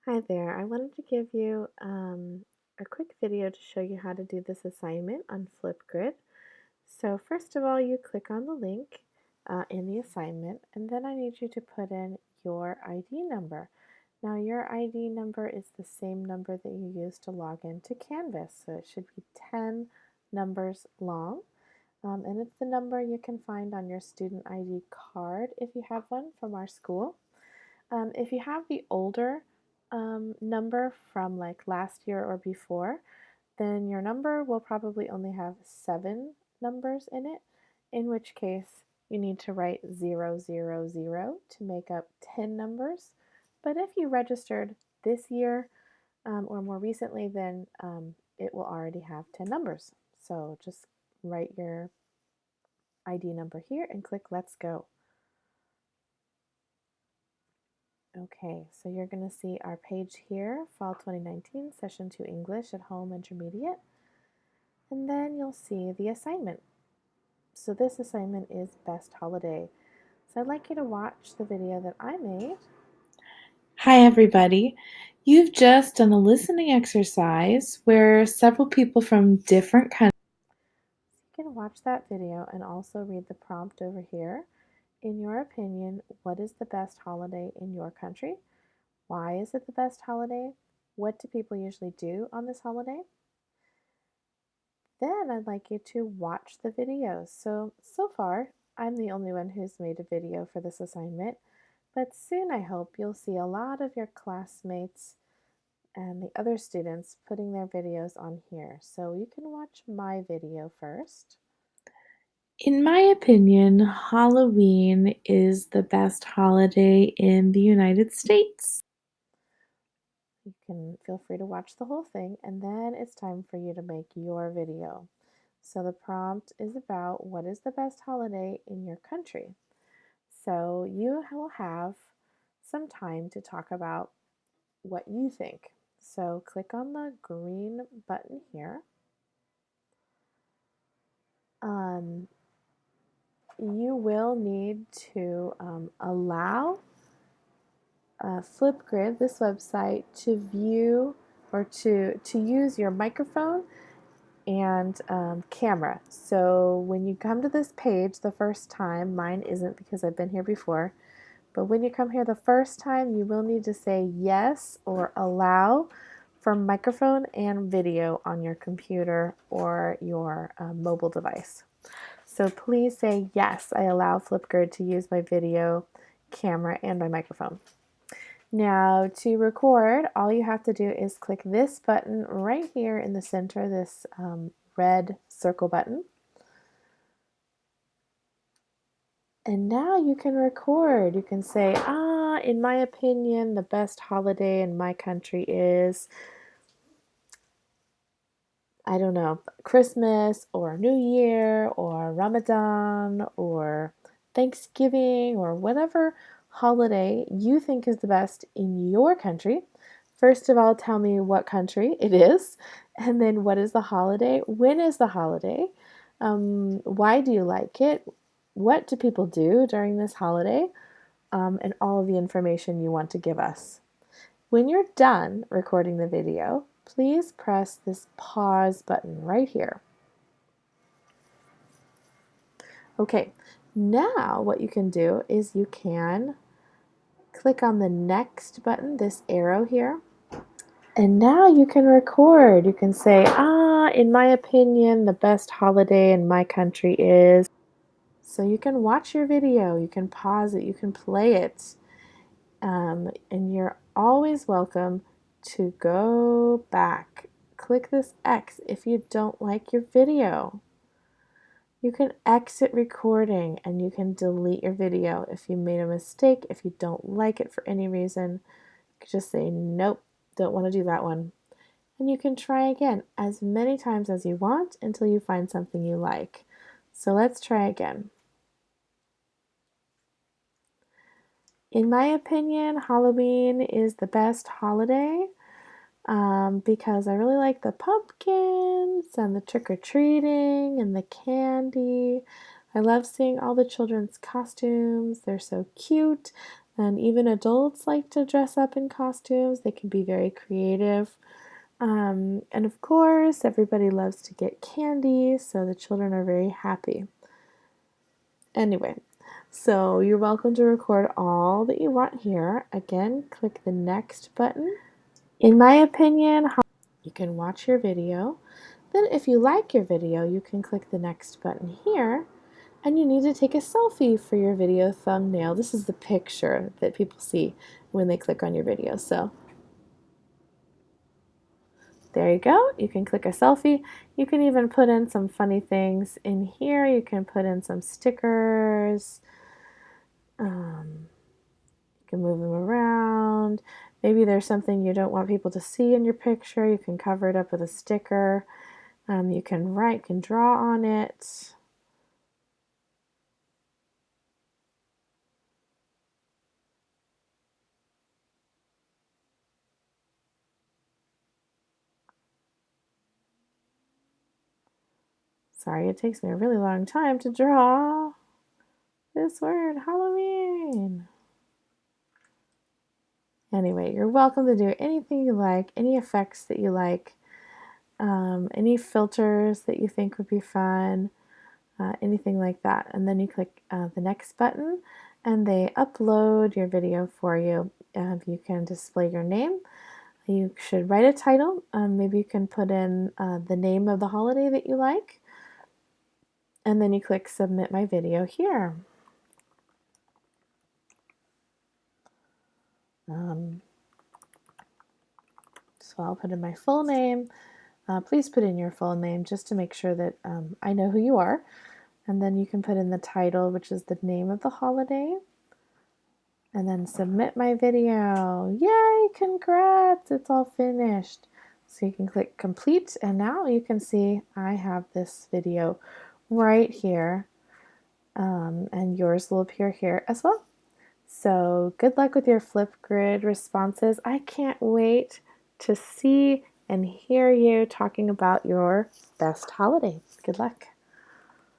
Hi there. I wanted to give you a quick video to show you how to do this assignment on Flipgrid. So first of all, you click on the link in the assignment, and then I need you to put in your ID number. Now your ID number is the same number that you use to log into Canvas, so it should be 10 numbers long. And it's the number you can find on your student ID card if you have one from our school. If you have the older number from like last year or before, then your number will probably only have 7 numbers in it, in which case you need to write 000 to make up 10 numbers. But if you registered this year or more recently, then it will already have 10 numbers. So just write your ID number here and click Let's Go. Okay, so you're going to see our page here, Fall 2019, Session 2 English at Home Intermediate. And then you'll see the assignment. So this assignment is Best Holiday. So I'd like you to watch the video that I made. Hi, everybody. You've just done a listening exercise where several people from different countries. You can watch that video and also read the prompt over here. In your opinion, what is the best holiday in your country? Why is it the best holiday? What do people usually do on this holiday? Then I'd like you to watch the videos. So far, I'm the only one who's made a video for this assignment, but soon I hope you'll see a lot of your classmates and the other students putting their videos on here. So you can watch my video first. In my opinion, Halloween is the best holiday in the United States. You can feel free to watch the whole thing, and then it's time for you to make your video. So the prompt is about what is the best holiday in your country. So you will have some time to talk about what you think. So click on the green button here. You will need to allow Flipgrid, this website, to view or to use your microphone and camera. So when you come to this page the first time, mine isn't because I've been here before, but when you come here the first time, you will need to say yes or allow for microphone and video on your computer or your mobile device. So please say yes, I allow Flipgrid to use my video, camera, and my microphone. Now to record, all you have to do is click this button right here in the center, this red circle button. And now you can record. You can say, in my opinion, the best holiday in my country is, I don't know, Christmas or New Year or Ramadan or Thanksgiving or whatever holiday you think is the best in your country. First of all, tell me what country it is, and then what is the holiday? When is the holiday? Why do you like it? What do people do during this holiday? And all of the information you want to give us. When you're done recording the video, please press this pause button right here. Okay, now what you can do is you can click on the next button, this arrow here, and now you can record. You can say, in my opinion, the best holiday in my country is. So you can watch your video, you can pause it, you can play it, and you're always welcome to go back. Click this X if you don't like your video. You can exit recording and you can delete your video if you made a mistake, if you don't like it for any reason. You can just say, nope, don't want to do that one. And you can try again as many times as you want until you find something you like. So let's try again. In my opinion, Halloween is the best holiday because I really like the pumpkins and the trick-or-treating and the candy. I love seeing all the children's costumes. They're so cute. And even adults like to dress up in costumes. They can be very creative. And of course, everybody loves to get candy, so the children are very happy. Anyway, so you're welcome to record all that you want here. Again, click the next button. In my opinion, you can watch your video. Then if you like your video, you can click the next button here. And you need to take a selfie for your video thumbnail. This is the picture that people see when they click on your video. So there you go. You can click a selfie. You can even put in some funny things in here. You can put in some stickers. You can move them around. Maybe there's something you don't want people to see in your picture. You can cover it up with a sticker. You can write, can draw on it. Sorry, it takes me a really long time to draw this word, Halloween. Anyway, you're welcome to do anything you like, any effects that you like, any filters that you think would be fun, anything like that. And then you click the next button and they upload your video for you. You can display your name. You should write a title. Maybe you can put in the name of the holiday that you like. And then you click submit my video here. So I'll put in my full name. Please put in your full name just to make sure that I know who you are. And then you can put in the title, which is the name of the holiday. And then submit my video. Yay, congrats, it's all finished. So you can click complete, and now you can see I have this video right here. And yours will appear here as well. So good luck with your Flipgrid responses. I can't wait to see and hear you talking about your best holiday. Good luck.